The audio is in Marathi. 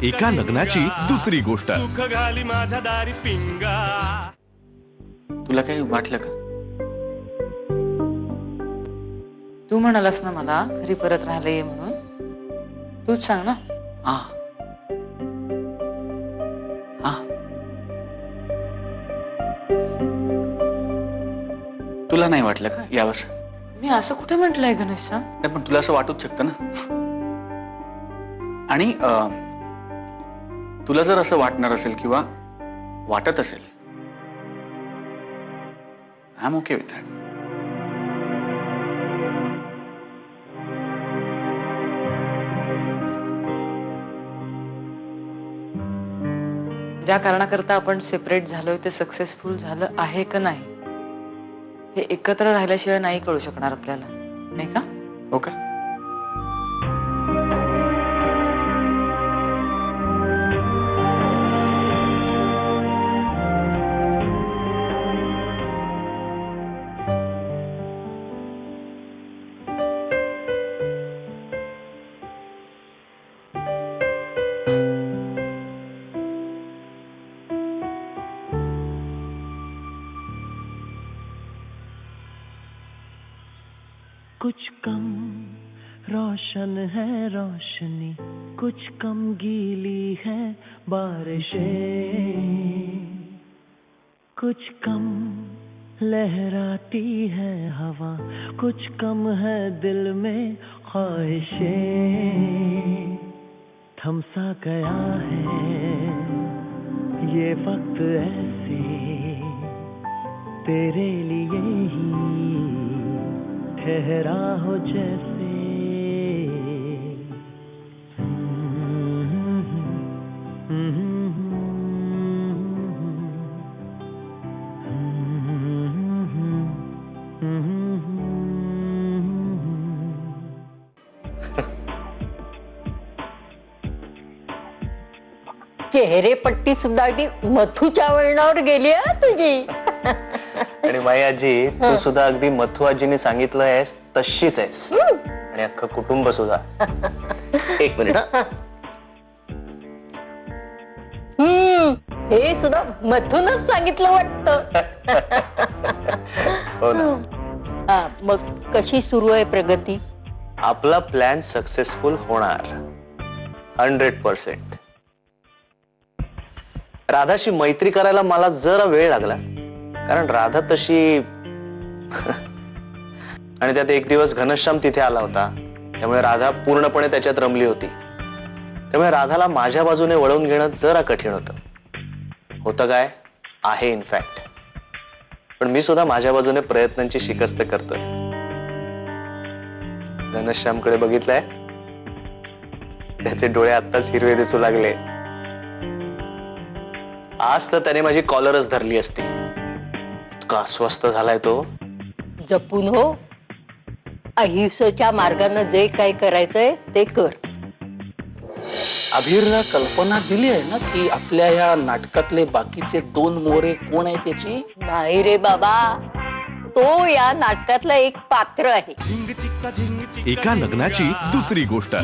एका लग्नाची दुसरी गोष्ट। तुला काही वाटलं का? तू म्हणालास ना मला घरी परत राहायला ये म्हणून, तूच सांग ना। हा हा, तुला नाही वाटलं का यावर? मी असं कुठे म्हटलंय घनश्याम? नाही, पण तुला असं वाटूच शकतं ना। आणि तुला जर असं वाटणार असेल किंवा वाटत असेल, I am okay with that. ज्या कारणाकरता आपण सेपरेट झालोय ते सक्सेसफुल झालं आहे का नाही हे एकत्र राहिल्याशिवाय नाही कळू शकणार आपल्याला, नाही का? हो का? कुछ कम रोशन है रोशनी, कुछ कम गीली है बारिशें, कुछ कम लहराती है हवा, कुछ कम है दिल में ख्वाहिशें। थम सा गया है ये वक्त ऐसे तेरे लिए ही ठहरा हो जैसे। चेहरेपट्टी सुद्धा अगदी मथुच्या वळणावर गेली आहे तुझी। आणि माई आजी, तू सुद्धा अगदी मथु आजीने सांगितलं आहेस तशीच आहेस, आणि अख्खं कुटुंब सुद्धा। एक मिनिट हा। हे सुद्धा मथूनच सांगितलं वाटतं। हो ना। मग कशी सुरू आहे प्रगती? आपला प्लॅन सक्सेसफुल होणार 100%। राधाशी मैत्री करायला मला जरा वेळ लागला, कारण राधा तशी आणि त्यात एक दिवस घनश्याम तिथे आला होता, त्यामुळे राधा पूर्णपणे त्याच्यात रमली होती। त्यामुळे राधाला माझ्या बाजूने वळवून घेणं जरा कठीण होतं काय आहे इनफॅक्ट। पण मी सुद्धा माझ्या बाजूने प्रयत्नांची शिकस्त करतोय। घनश्यामकडे बघितलंय, त्याचे डोळे आत्ताच हिरवे दिसू लागले। आज तर त्याने माझी कॉलरच धरली असती, इतका अस्वस्थ झालाय तो। जपून हो, अहिंसेच्या मार्गाने जे काय करायचंय ते कर। अभिरला कल्पना दिली आहे ना की आपल्या या नाटकातले बाकीचे 2 मोरे कोण आहे त्याची? नाही रे बाबा, तो या नाटकातला एक पात्र आहे। एका लग्नाची दुसरी गोष्ट।